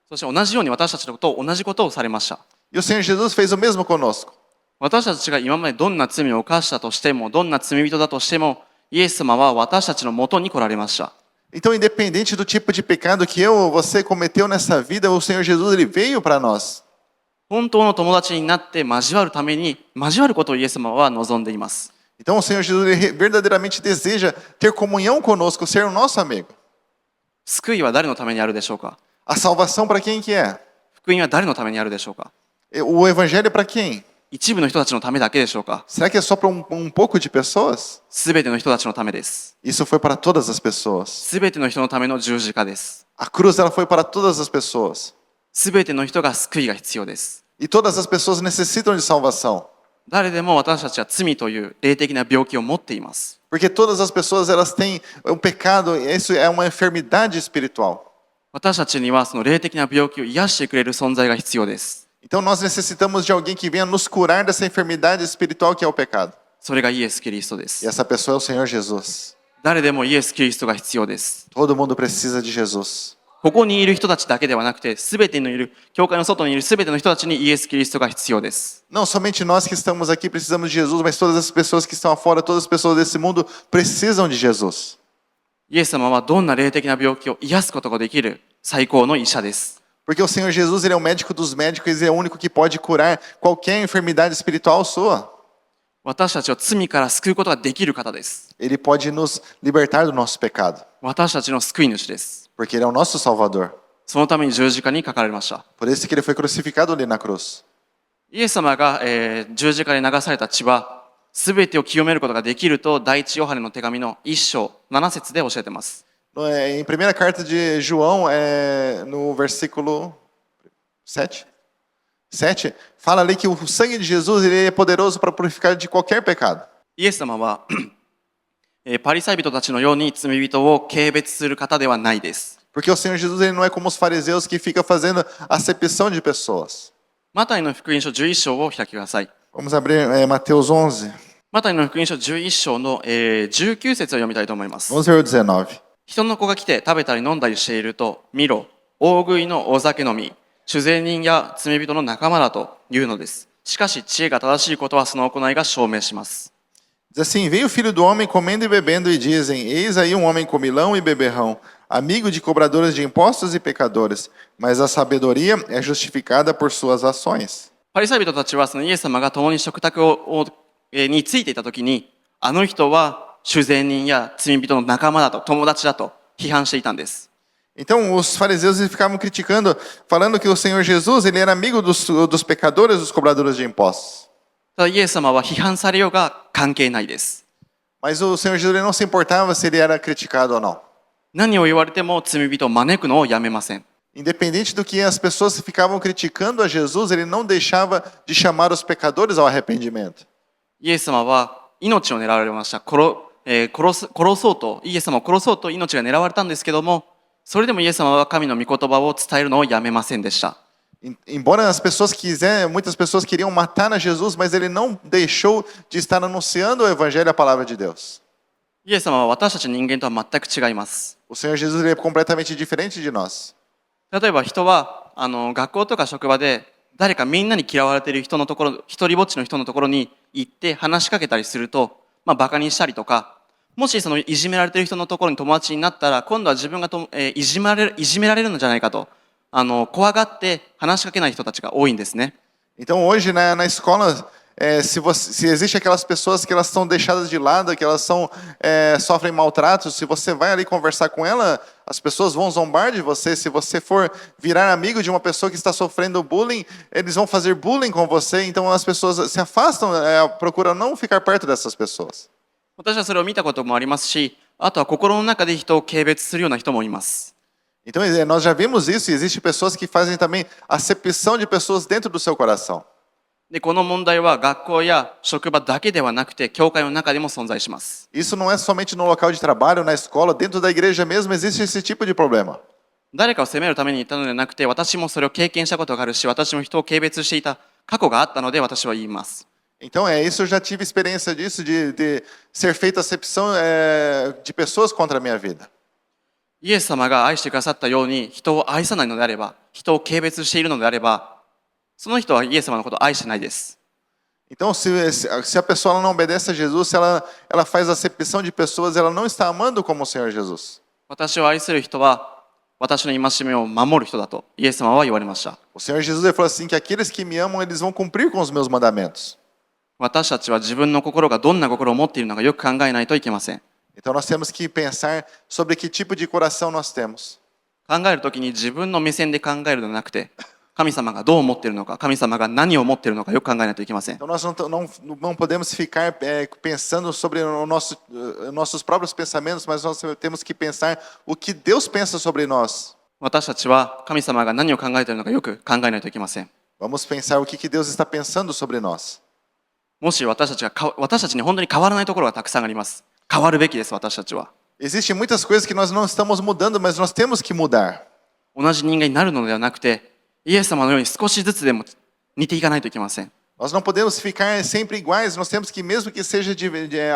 そして同じように私たちのことを同じことをされました。 E o Senhor Jesus fez o mesmo conosco. 私たちが今までどんな罪を犯したとしても、どんな罪人だとしても、イエス様は私たちのもとに来られました。 Então, independente do tipo de pecado que eu ou você cometeu nessa vida, o Senhor Jesus ele veio para nós. 本当の友達になって交わるために、交わることをイエス様は望んでいます。 Então, o Senhor Jesus ele verdadeiramente deseja ter comunhão conosco, ser o nosso amigo. 救いは誰のためにあるでしょうか？ A salvação para quem que é? 福音は誰のためにあるでしょうか？ O evangelho para quem? 一部の人たちのためだけでしょうか？ Será que é só para um pouco de pessoas? すべての人たちのためです。 Isso foi para todas as pessoas. すべての人のための十字架です。 A cruz ela foi para todas as pessoas. すべての人が救いが必要です。 E todas as pessoas necessitam de salvação. 誰でも私たちは罪という霊的な病気を持っています。 Porque todas as pessoas elas têm o pecado, isso é uma enfermidade espiritual. 私たちにはその霊的な病気を癒してくれる存在が必要です。 Então nós necessitamos de alguém que venha nos curar dessa enfermidade espiritual que é o pecado. それがイエス・キリストで E す。 essa pessoa é o Senhor Jesus. 誰でもイエス・キリストが必要です。 Todo mundo precisa de Jesus. ここにいる人たちだけではなくて、すべてのいる、教会の外にいるすべての人たちにイエス・キリストが必要です。 Não somente nós que estamos aqui precisamos de Jesus, mas todas as pessoas que estão fora, todas as pessoas desse mundo precisam de Jesus. イエス様はどんな霊的な病気を癒すことができる最高の医者です。 Porque o Senhor Jesus ele é o médico dos médicos e é o único que pode curar qualquer enfermidade espiritual sua. 私たちを罪から救うことができる方です。 Ele pode nos libertar do nosso pecado, 私たちの救い主です。 porque ele é o nosso Salvador. そのために十字架にかかられました。 Por isso que ele foi crucificado ali na cruz. イエス様が、十字架に流された血は、すべてを清めることができると、第一ヨハネの手紙の1章7節で教えています。 Em primeira carta de João, no versículo 7, fala ali que o sangue de Jesus ele é poderoso para purificar de qualquer pecado. イエス様は、パリサイ人たちのように罪人を軽蔑する方ではないです。 Porque o Senhor Jesus ele não é como os fariseus que fica fazendo acepção de pessoas. マタイの福音書11章を開きください。 Vamos abrir Mateus 11. マタイの福音書11章の、19節を読みたいと思います。 Vamos ver o 19. 人の子が来て食べたり飲んだりしていると、見ろ、大食いの大酒飲み、酒税人や罪人の仲間だというのです。しかし知恵が正しいことはその行いが証明します。 Diz assim, veio o filho do homem comendo e bebendo e dizem, eis aí um homem comilão e beberrão, amigo de cobradores de impostos e pecadores, mas a sabedoria é justificada por suas ações. パリサイ人たちはそのイエス様が共に食卓についていたときに、あの人は酒税人や罪人の仲間だと、友達だと批判していたんです。 Então os fariseus eles ficavam criticando, falando que o Senhor Jesus ele era amigo dos pecadores, dos cobradores de impostos. ただイエス様は批判されようが関係ないです。 Mas o Senhor Jesus ele não se importava se ele era criticado ou não. 何を言われても罪人を招くのをやめません。 Independente do que as pessoas ficavam criticando a Jesus, ele não deixava de chamar os pecadores ao arrependimento. イエス様は命を狙われました。殺そうと、イエス様を殺そうと命が狙われたんですけども、それでもイエス様は神の御言葉を伝えるのをやめませんでした。 Embora as pessoas muitas pessoas queriam matar a Jesus, mas ele não deixou de estar anunciando o evangelho, a palavra de Deus. イエス様は私たち人間とは全く違います。 O Senhor Jesus ele é completamente diferente de nós. 例えば人は学校とか職場で誰かみんなに嫌われている人のところ、一人ぼっちの人のところに行って話しかけたりすると、バカにしたりとか、もしそのいじめられている人のところに友達になったら、今度は自分がいじめられるのじゃないかと、怖がって話しかけない人たちが多いんですね。 Então hoje na escola, se existe aquelas pessoas que elas são deixadas de lado, que elas sofrem maltratos, se você vai ali conversar com ela, as pessoas vão zombar de você. Se você for virar amigo de uma pessoa que está sofrendo bullying, eles vão fazer bullying com você. Então as pessoas se afastam, procuram não ficar perto dessas pessoas. 私はそれを見たこともありますし、あとは心の中で人を軽蔑するような人もいます。 Então nós já vimos isso e existem pessoas que fazem também acepção de pessoas dentro do seu coração. で、この問題は学校や職場だけではなくて、教会の中でも存在します。 Isso não é somente no local de trabalho, na escola, dentro da igreja mesmo existe esse tipo de problema. 誰かを責めるために言ったのではなくて、私もそれを経験したことがあるし、私も人を軽蔑していた過去があったので私は言います。Então, isso eu já tive experiência disso, de ser feita acepção de pessoas contra a minha vida. イエス様が愛してくださったように人を愛さないのであれば、人を軽蔑しているのであれば、その人はイエス様のことを愛してないです。 Então, se a pessoa ela não obedece a Jesus, se ela faz acepção de pessoas, ela não está amando como o Senhor Jesus. 私を愛する人は私の戒めを守る人だとイエス様は言われました。 O Senhor Jesus ele falou assim que aqueles que me amam, eles vão cumprir com os meus mandamentos. 私たちは自分の心がどんな心を持っているのかよく考えないといけません。 Então, nós temos que pensar sobre que tipo de coração nós temos. 考えるときに自分の目線で考えるのではなくて、神様がどう思っているのか、神様が何を思っているのかよく考えないといけません。 Então, nós não podemos ficar pensando sobre nossos próprios pensamentos, mas nós temos que pensar o que Deus pensa sobre nós. 私たちは神様が何を考えているのかよく考えないといけません。 Vamos pensar o que Deus está pensando sobre nós. もし私たちに本当に変わらないところがたくさんあります。変わるべきです、私たちは。 Existem muitas coisas que nós não estamos mudando, mas nós temos que mudar. 同じ人間になるのではなくて、イエス様のように少しずつでも似ていかないといけません。 Nós não podemos ficar sempre iguais, nós temos que, mesmo que seja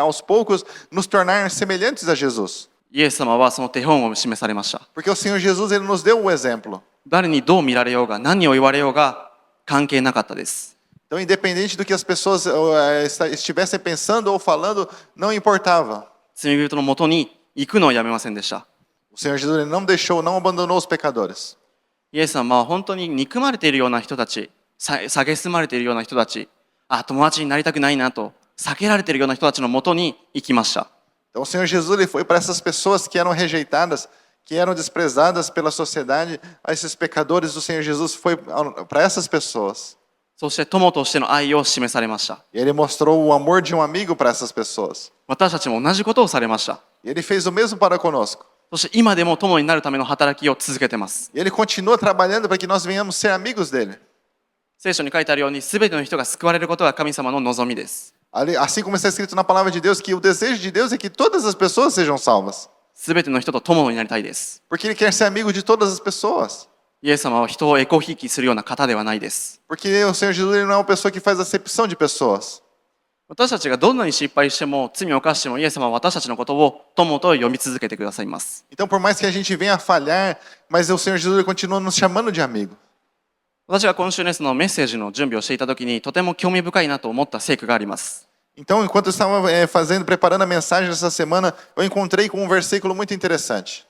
aos poucos, nos tornar semelhantes a Jesus. イエス様はその手本を示されました。 Porque o Senhor Jesus ele nos deu o exemplo. 誰にどう見られようが、何を言われようが関係なかったです。 Então, independente do que as pessoas estivessem pensando ou falando, não importava. 罪人のもとに行くのをやめませんでした。 O Senhor Jesus ele não deixou, não abandonou os pecadores. イエス様は本当に憎まれているような人たち、蔑まれているような人たち、友達になりたくないなと避けられているような人たちのもとに行きました。 Então, o Senhor Jesus ele foi para essas pessoas que eram rejeitadas, que eram desprezadas pela sociedade, a esses pecadores. O Senhor Jesus foi para essas pessoas. そして友としての愛を示されました。 E ele mostrou o amor de um amigo para essas pessoas. 私たちも同じことをされました。 E ele fez o mesmo para conosco. そして今でも友になるための働きを続けています。 E ele continua trabalhando para que nós venhamos ser amigos dele. 聖書に書いてあるように、すべての人が救われることが神様の望みです。 Assim como está escrito na palavra de Deus, que o desejo de Deus é que todas as pessoas sejam salvas. すべての人と友になりたいです。 Porque ele quer ser amigo de todas as pessoas. イエス様は人をエコひいきするような方ではないです。 Porque o Senhor Jesus ele não é uma pessoa que faz acepção de pessoas. 私たちがどんなに失敗しても、罪を犯しても、イエス様は私たちのことを友と呼び続けてくださいます。 Então, por mais que a gente venha a falhar, mas o Senhor Jesus ele continua nos chamando de amigo. 私が今週のそのメッセージの準備をしていたときに、とても興味深いなと思った聖句があります。 Então, enquanto eu estava preparando a mensagem essa semana, eu encontrei com um versículo muito interessante.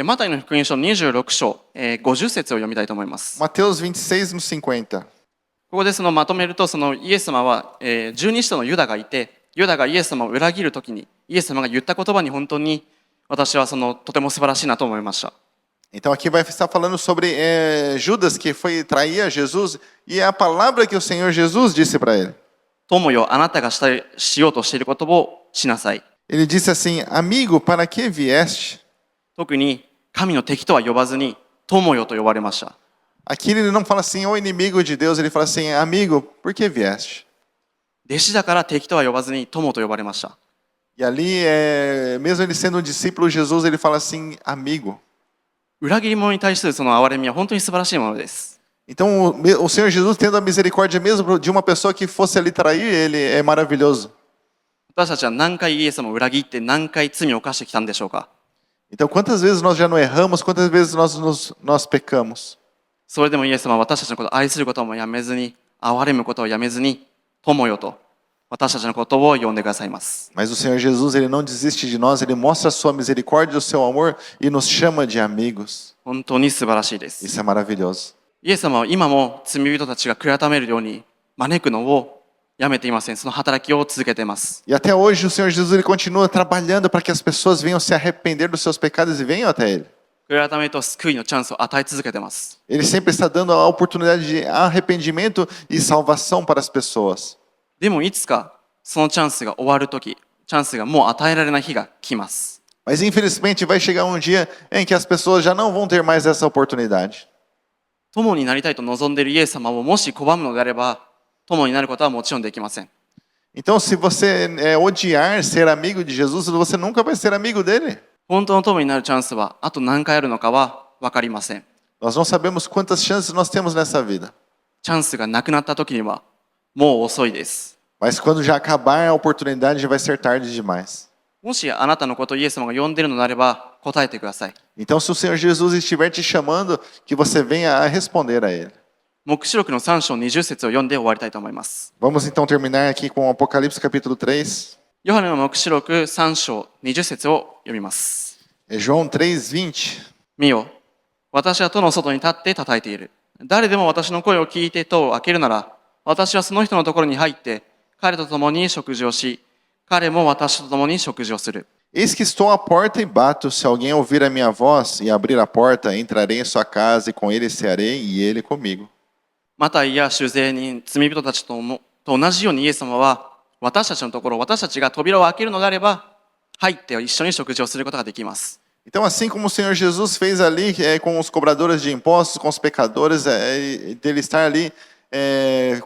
マタイの福音書26章、50節を読みたいと思います。 Mateus 26, no 50. ここでそのまとめると、そのイエス様は、十二使徒のユダがいて、ユダがイエス様を裏切るときに、イエス様が言った言葉に本当に私はとても素晴らしいなと思いました。 Então aqui vai estar falando sobre Judas que foi trair a Jesus e é a palavra que o Senhor Jesus disse para ele. 友よ、あなたがしようとしていることをしなさい。 Ele disse assim: Amigo, para que vieste? 特に神の敵とは呼ばずに、友よと呼ばれました。 Aqui ele não fala assim, ô inimigo de Deus, ele fala assim, amigo, por que vieste? 弟子だから敵とは呼ばずに友と呼ばれました。 E ali, mesmo ele sendo um discípulo de Jesus, ele fala assim, amigo. 裏切り者に対するその憐れみは本当に素晴らしいものです。 Então, o Senhor Jesus tendo a misericórdia mesmo de uma pessoa que fosse ali trair ele, é maravilhoso. 私たちは何回イエス様を裏切って何回罪を犯してきたんでしょうか。 Então, quantas vezes nós já não erramos, quantas vezes nós pecamos? それでもイエス様は私たちのことを愛することもやめずに、憐れむことをやめずに、友よと私たちのことを呼んでくださいます。 Mas o Senhor Jesus, ele não desiste de nós, ele mostra a sua misericórdia, o seu amor e nos chama de amigos. 本当に素晴らしいです。 Isso é maravilhoso. イエス様は今も罪人たちが悔い改めるように招くのをやめていません。その働きを続けています。 E até hoje o Senhor Jesus ele continua trabalhando para que as pessoas venham se arrepender dos seus pecados e venham até ele. 悔い改めと救いのチャンスを与え続けています。 Ele sempre está dando a oportunidade de arrependimento e salvação para as pessoas. でもいつかそのチャンスが終わるとき、チャンスがもう与えられない日が来ます。 Mas infelizmente vai chegar um dia em que as pessoas já não vão ter mais essa oportunidade. 友になりたいと望んでいるイエス様をもし拒むのであれば、友になることはもちろんできません。 Então, se você odiar ser amigo de Jesus, você nunca vai ser amigo dele. 本当の友になるチャンスはあと何回あるのかは分かりません。 Nós não sabemos quantas chances nós temos nessa vida. チャンスがなくなった時にはもう遅いです。Mas quando já acabar a oportunidade, já vai ser tarde demais. もしあなたのことをイエス様が呼んでいるのであれば答えてください。 Então, se o Senhor Jesus estiver te chamando, que você venha a responder a Ele. 黙示録の3章20節を読んで終わりたいと思います。 Vamos então terminar aqui com Apocalipse capítulo 3. ヨハネの黙示録3章20節を読みます。 É João 3:20. 見よ、私は戸の外に立って叩いている。誰でも私の声を聞いて戸を開けるなら、私はその人のところに入って、彼と共に食事をし、彼も私と共に食事をする。 Eis que estou à porta e bato. Se alguém ouvir a minha voz e abrir a porta, entrarei em sua casa e com ele cearei e ele comigo. マタイや酒税人、罪人たちと同じようにイエス様は、私たちのところ、私たちが扉を開けるのであれば、入って一緒に食事をすることができます。 Então, assim como o Senhor Jesus fez ali com os cobradores de impostos, com os pecadores, dele estar ali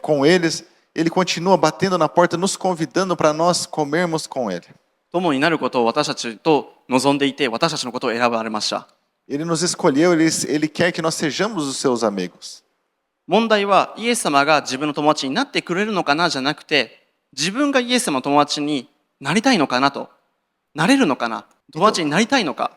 com eles, ele continua batendo na porta, nos convidando para nós comermos com ele. 共になることを私たちと望んでいて、私たちのことを選ばれました。 Ele nos escolheu, ele quer que nós sejamos os seus amigos. 問題はイエス様が自分の友達になってくれるのかなじゃなくて、自分がイエス様の友達になりたいのかなと、なれるのかな、友達になりたいのか、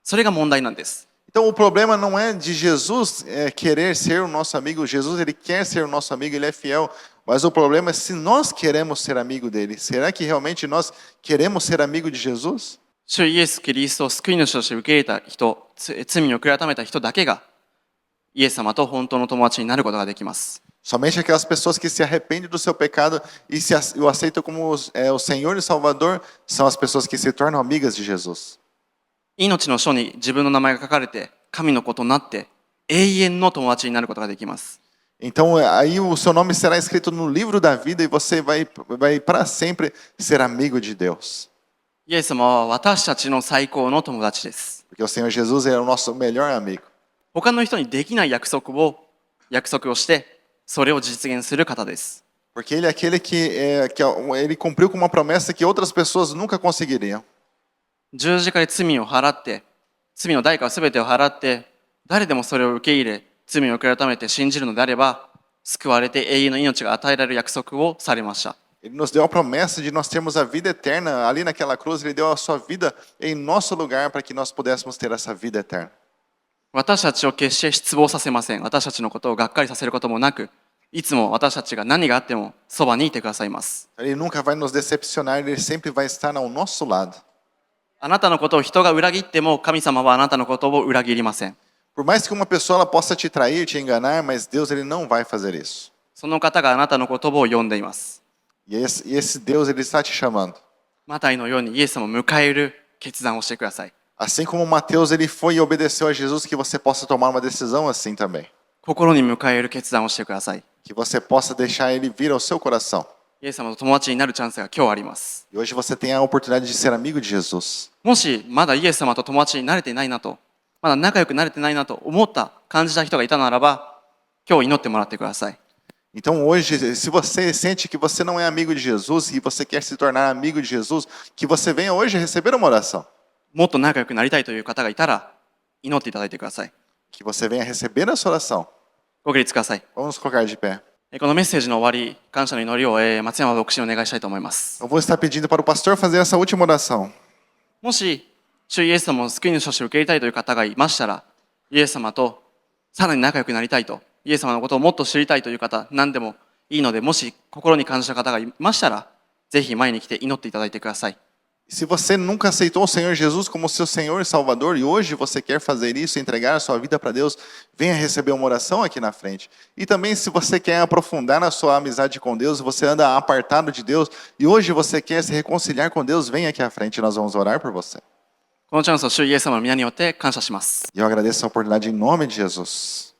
それが問題なんです。 Então o problema não é de Jesus querer ser o nosso amigo. Jesus ele quer ser o nosso amigo, ele é fiel. Mas o problema é se nós queremos ser amigo dele. Será que realmente nós queremos ser amigo de Jesus? 主イエス・キリストを救い主として受け入れた人、罪を悔い改めた人だけがイエス様と本当の友達になることができます。 Somente aquelas pessoas que se arrependem do seu pecado e o aceitam como o Senhor e Salvador são as pessoas que se tornam amigas de Jesus. 命の書に自分の名前が書かれて、神の子となって永遠の友達になることができます。 Então aí o seu nome será escrito no livro da vida e você vai para sempre ser amigo de Deus. イエス様は私たちの最高の友達です。 Porque o Senhor Jesus é o nosso melhor amigo. 他の人にできない約束をして、それを実現する方です。 Porque ele é aquele que ele cumpriu com uma promessa que outras pessoas nunca conseguiriam. 十字架で罪を払って、罪の代価を全てを払って、誰でもそれを受け入れ、罪を改めて信じるのであれば、救われて永遠の命が与えられる約束をされました。 Ele nos deu a promessa de nós termos a vida eterna. Ali naquela cruz, ele deu a sua vida em nosso lugar para que nós pudéssemos ter essa vida eterna. 私たちを決して失望させません。私たちのことをがっかりさせることもなく、いつも私たちが何があってもそばにいてくださいます。 Ele nunca vai nos decepcionar, ele sempre vai estar ao nosso lado. あなたのことを人が裏切っても、神様はあなたのことを裏切りません。 Por mais que uma pessoa ela possa te trair, te enganar, mas Deus ele não vai fazer isso. その方があなたの言葉を呼んでいます。 E esse Deus ele está te chamando. マタイのようにイエス様を迎える決断をしてください。 Assim como Mateus ele foi e obedeceu a Jesus, que você possa tomar uma decisão assim também. 心に迎える決断をしてください。 Que você possa deixar ele vir ao seu coração. イエス様と友達になるチャンスが今日あります。 E hoje você tem a oportunidade de ser amigo de Jesus. もしまだイエス様と友達になれていないなと、まだ仲良くなれてないなと思った感じた人がいたならば、今日祈ってもらってください。 Então hoje, se você sente que você não é amigo de Jesus e você quer se tornar amigo de Jesus, que você venha hoje receber uma oração. もっと仲良くなりたいという方がいたら、祈っていただいてください。 Que você venha receber essa oração. ご起立ください。 Vamos colocar de pé. このメッセージの終わり、感謝の祈りを松山牧師にお願いしたいと思います。 Eu vou estar pedindo para o pastor fazer essa última oração. もし、主イエス様を救い主として受け入れたいという方がいましたら、イエス様とさらに仲良くなりたいと、イエス様のことをもっと知りたいという方、何でもいいので、もし心に感じた方がいましたら、ぜひ前に来て祈っていただいてください。 Se você nunca aceitou o Senhor Jesus como seu Senhor e Salvador e hoje você quer fazer isso, entregar a sua vida para Deus, venha receber uma oração aqui na frente. E também se você quer aprofundar na sua amizade com Deus, você anda apartado de Deus e hoje você quer se reconciliar com Deus, venha aqui à frente e nós vamos orar por você. このチャンスを主イエス様の皆によって感謝します。 E eu agradeço a oportunidade em nome de Jesus.